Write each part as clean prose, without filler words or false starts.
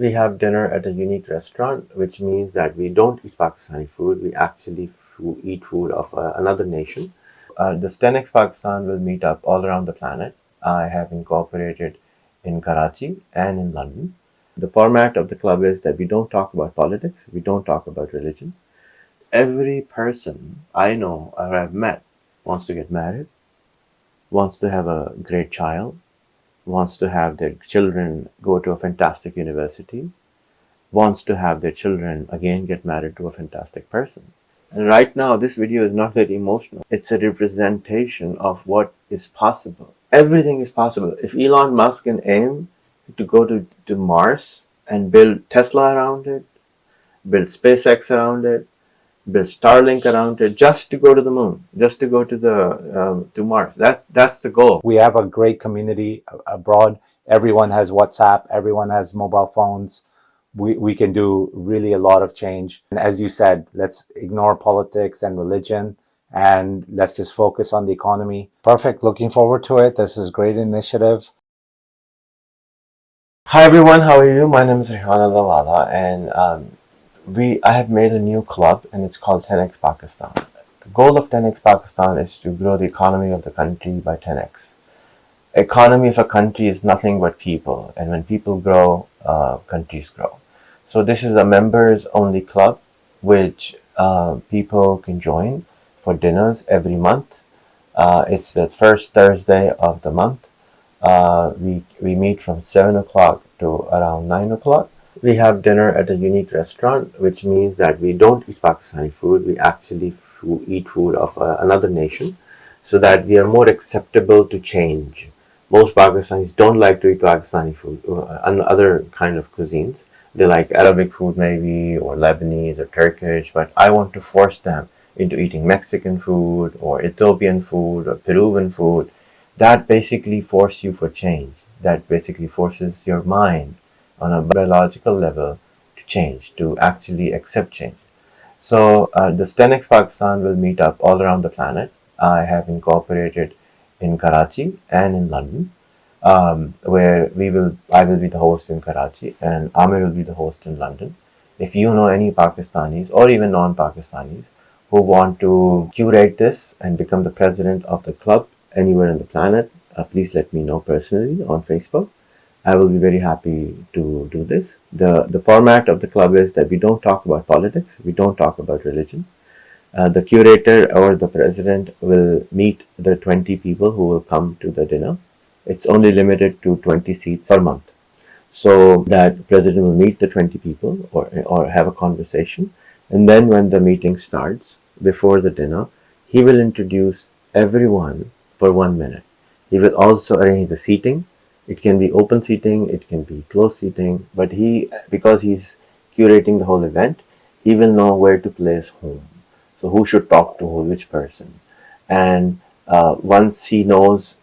We have dinner at a unique restaurant, which means that we don't eat Pakistani food. We actually eat food of another nation. The 10x Pakistan will meet up all around the planet. I have incorporated in Karachi and in London. The format of the club is that we don't talk about politics, we don't talk about religion. Every person I know or I've met wants to get married, wants to have a great child, wants to have their children go to a fantastic university, wants to have their children again get married to a fantastic person. And right now, this video is not very emotional. It's a representation of what is possible. Everything is possible. If Elon Musk can aim to go to Mars and build Tesla around it, build SpaceX around it, build Starlink around it, just to go to the moon, just to go to Mars. That's the goal. We have a great community abroad. Everyone has WhatsApp. Everyone has mobile phones. We can do really a lot of change. And as you said, let's ignore politics and religion and let's just focus on the economy. Perfect. Looking forward to it. This is a great initiative. Hi everyone, how are you? My name is Rehan Allahwala, and I have made a new club, and it's called 10x Pakistan. The goal of 10x Pakistan is to grow the economy of the country by 10x. Economy of a country is nothing but people, and when people grow, countries grow. So this is a members only club which people can join for dinners every month. It's the first Thursday of the month. We meet from 7 o'clock to around 9 o'clock. We have dinner at a unique restaurant, which means that we don't eat Pakistani food. We actually eat food of another nation, so that we are more acceptable to change. Most Pakistanis don't like to eat Pakistani food and other kind of cuisines. They like Arabic food maybe, or Lebanese or Turkish, but I want to force them into eating Mexican food or Ethiopian food or Peruvian food. That basically forces you for change. That basically forces your mind on a biological level to change, to actually accept change. So the 10x Pakistan will meet up all around the planet. I have incorporated in Karachi and in London, where I will be the host in Karachi and Amir will be the host in London. If you know any Pakistanis or even non-Pakistanis who want to curate this and become the president of the club anywhere on the planet, please let me know personally on Facebook. I will be very happy to do this. The format of the club is that we don't talk about politics, we don't talk about religion. The curator or the president will meet the 20 people who will come to the dinner. It's only limited to 20 seats per month. So that president will meet the 20 people or have a conversation. And then when the meeting starts, before the dinner, he will introduce everyone for 1 minute. He will also arrange the seating. It can be open seating, it can be closed seating, but because he's curating the whole event, he will know where to place whom. So who should talk to which person. And once he knows,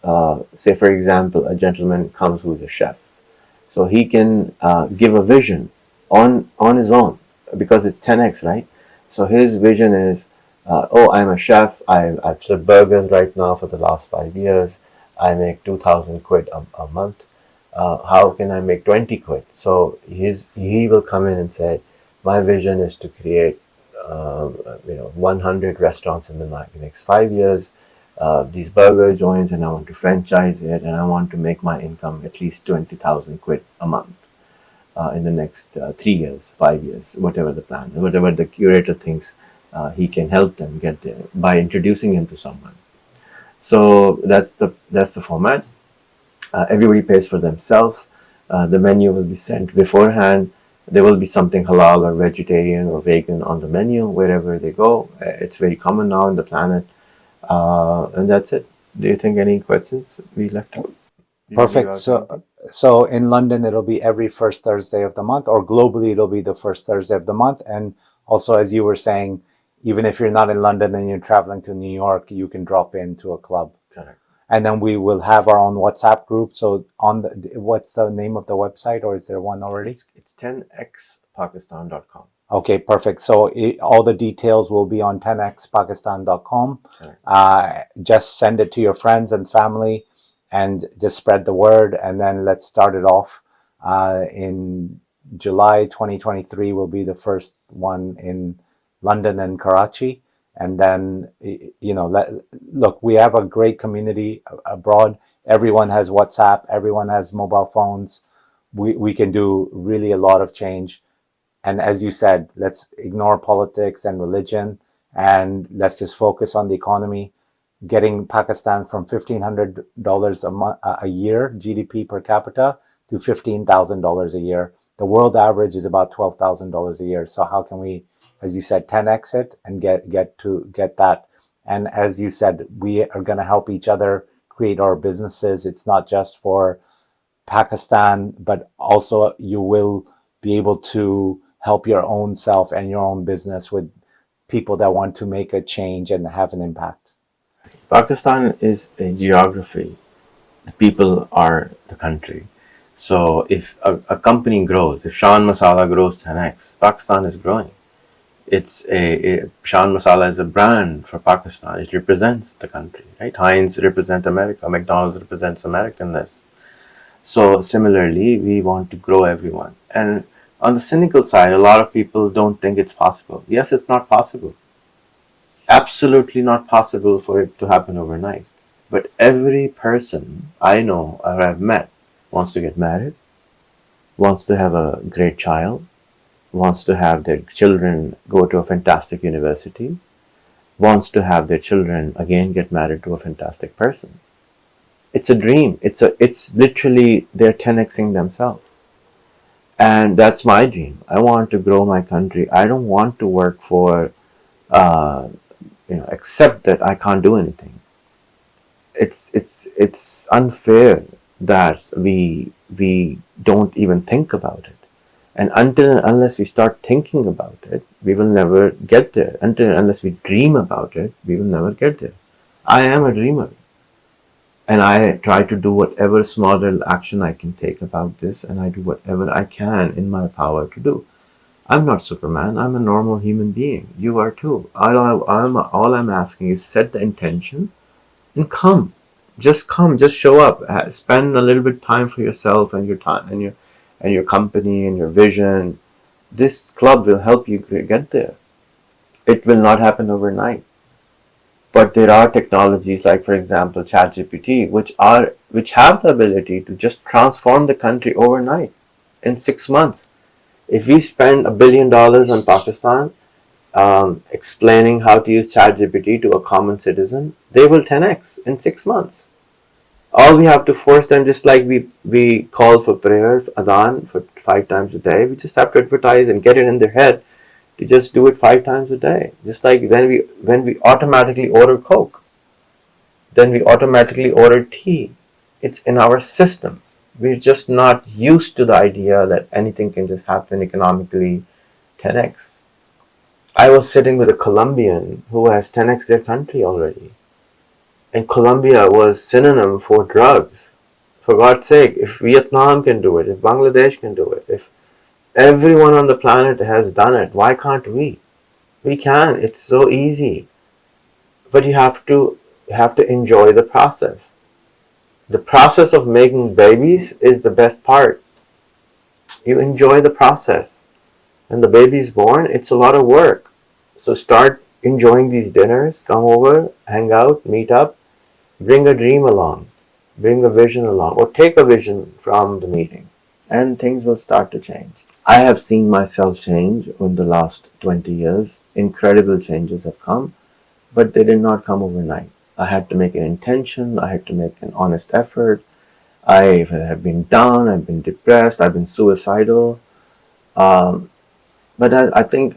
say for example, a gentleman comes who's a chef. So he can give a vision on his own, because it's 10x, right? So his vision is, I'm a chef, I've served burgers right now for the last 5 years. I make 2,000 quid a month. How can I make 20 quid? So he will come in and say, my vision is to create 100 restaurants in the next 5 years. These burger joints, and I want to franchise it, and I want to make my income at least 20,000 quid a month in the next 3 years, 5 years, whatever the plan, whatever the curator thinks he can help them get there by introducing him to someone. So that's the format. Everybody pays for themselves. The menu will be sent beforehand. There will be something halal or vegetarian or vegan on the menu wherever they go. It's very common now on the planet. And that's it. Do you think any questions we left out? Perfect. So in London, it'll be every first Thursday of the month, or globally, it'll be the first Thursday of the month. And also, as you were saying, even if you're not in London and you're traveling to New York, you can drop into a club. Correct. And then we will have our own WhatsApp group. So what's the name of the website, or is there one already? It's 10xpakistan.com. Okay, perfect. So all the details will be on 10xpakistan.com. Just send it to your friends and family and just spread the word. And then let's start it off in July 2023 will be the first one in London and Karachi. And then, look, we have a great community abroad. Everyone has WhatsApp, everyone has mobile phones. We can do really a lot of change. And as you said, let's ignore politics and religion and let's just focus on the economy, getting Pakistan from $1,500 a year GDP per capita to $15,000 a year. The world average is about $12,000 a year. So how can we, as you said, 10x it and get that? And as you said, we are going to help each other create our businesses. It's not just for Pakistan, but also you will be able to help your own self and your own business with people that want to make a change and have an impact. Pakistan is a geography. The people are the country. So if a company grows, if Shan Masala grows 10x, Pakistan is growing. Shan Masala is a brand for Pakistan. It represents the country, right? Heinz represents America. McDonald's represents Americanness. So similarly, we want to grow everyone. And on the cynical side, a lot of people don't think it's possible. Yes, it's not possible. Absolutely not possible for it to happen overnight. But every person I know or I've met wants to get married, wants to have a great child, wants to have their children go to a fantastic university, wants to have their children again get married to a fantastic person. It's a dream. It's literally they're 10xing themselves. And that's my dream. I want to grow my country. I don't want to work for, accept that I can't do anything. It's unfair that we don't even think about it. And until and unless we start thinking about it, we will never get there. Until and unless we dream about it, we will never get there. I am a dreamer. And I try to do whatever small little action I can take about this, and I do whatever I can in my power to do. I'm not Superman. I'm a normal human being. You are too. All I'm asking is set the intention and come. Just come. Just show up. Spend a little bit of time for yourself and your time and your company and your vision. This club will help you get there. It will not happen overnight. But there are technologies like, for example, ChatGPT, which have the ability to just transform the country overnight in 6 months. If we spend $1 billion on Pakistan explaining how to use ChatGPT to a common citizen, they will 10x in 6 months. All we have to force them, just like we call for prayer, adhan, for 5 times a day, we just have to advertise and get it in their head to just do it 5 times a day. Just like when we automatically order Coke, then we automatically order tea. It's in our system. We're just not used to the idea that anything can just happen economically 10x. I was sitting with a Colombian who has 10x their country already. And Colombia was synonym for drugs. For God's sake, if Vietnam can do it, if Bangladesh can do it, if everyone on the planet has done it, why can't we? We can. It's so easy. But you have to enjoy the process. The process of making babies is the best part. You enjoy the process. When the baby is born, it's a lot of work. So start enjoying these dinners. Come over, hang out, meet up. Bring a dream along. Bring a vision along. Or take a vision from the meeting. And things will start to change. I have seen myself change in the last 20 years. Incredible changes have come, but they did not come overnight. I had to make an intention. I had to make an honest effort. I have been down. I've been depressed. I've been suicidal. But I think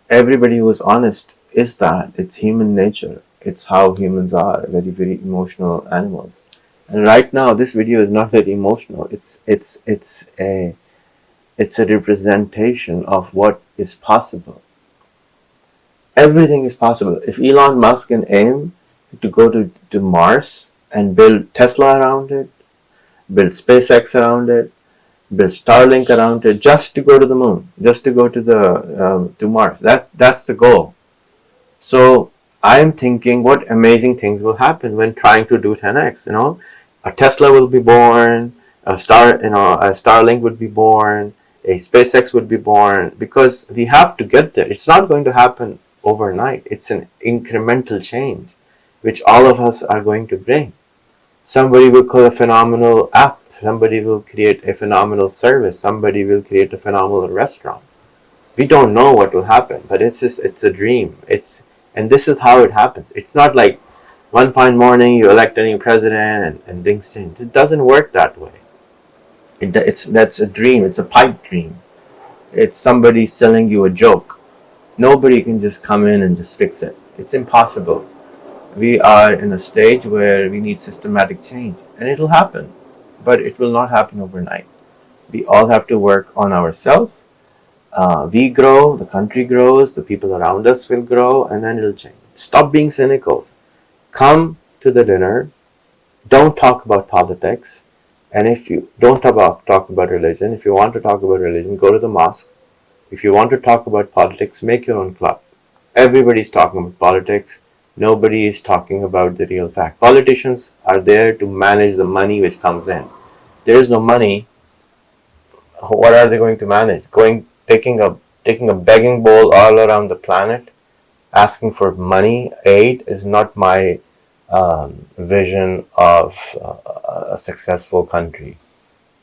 everybody who is honest is that. It's human nature. It's how humans are. Very, very emotional animals. And right now, this video is not very emotional. It's a representation of what is possible. Everything is possible. If Elon Musk can aim to go to Mars and build Tesla around it, build SpaceX around it, build Starlink around it, just to go to the moon, just to go to Mars. That's the goal. So I'm thinking, what amazing things will happen when trying to do 10x. A Tesla will be born, a Starlink would be born, a SpaceX would be born, because we have to get there. It's not going to happen overnight. It's an incremental change, which all of us are going to bring. Somebody will create a phenomenal app. Somebody will create a phenomenal service. Somebody will create a phenomenal restaurant. We don't know what will happen, but it's a dream. And this is how it happens. It's not like one fine morning you elect a new president and things change. It doesn't work that way. That's a dream. It's a pipe dream. It's somebody selling you a joke. Nobody can just come in and just fix it. It's impossible. We are in a stage where we need systematic change, and it'll happen, but it will not happen overnight. We all have to work on ourselves. We grow, the country grows, the people around us will grow, and then it'll change. Stop being cynical. Come to the dinner. Don't talk about politics. And if you don't talk about religion, if you want to talk about religion, go to the mosque. If you want to talk about politics, make your own club. Everybody's talking about politics. Nobody is talking about the real fact. Politicians are there to manage the money which comes in. There is no money. What are they going to manage? Taking a begging bowl all around the planet, asking for money, aid is not my vision of a successful country.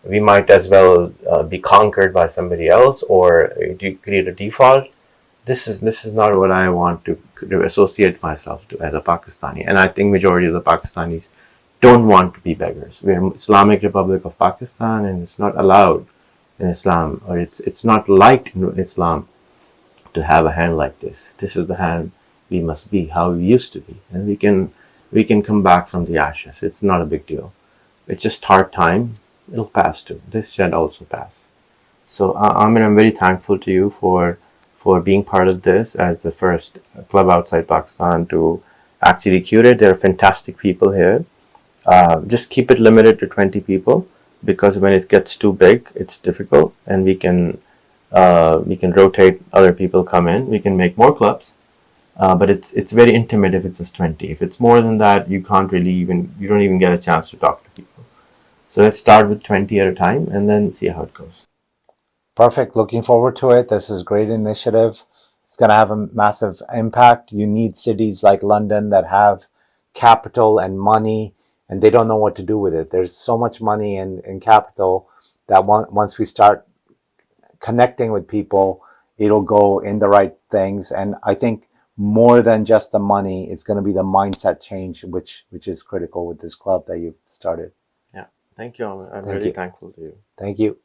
We might as well be conquered by somebody else or create a default. This is not what I want to associate myself to as a Pakistani, and I think majority of the Pakistanis don't want to be beggars. We are Islamic Republic of Pakistan, and it's not allowed in Islam, or it's not liked in Islam to have a hand like this. This is the hand we must be, how we used to be, and we can come back from the ashes. It's not a big deal. It's just hard time. It'll pass too. This shall also pass. So Amir, I'm very thankful to you for being part of this as the first club outside Pakistan to actually curate. There are fantastic people here. Just keep it limited to 20 people, because when it gets too big, it's difficult, and we can rotate. Other people come in. We can make more clubs, but it's very intimate if it's just 20. If it's more than that, you don't even get a chance to talk to people. So let's start with 20 at a time and then see how it goes. Perfect. Looking forward to it. This is a great initiative. It's going to have a massive impact. You need cities like London that have capital and money, and they don't know what to do with it. There's so much money in capital that once we start connecting with people, it'll go in the right things. And I think more than just the money, it's going to be the mindset change, which is critical with this club that you've started. Yeah. Thank you, Amir. I'm really thankful to you. Thank you.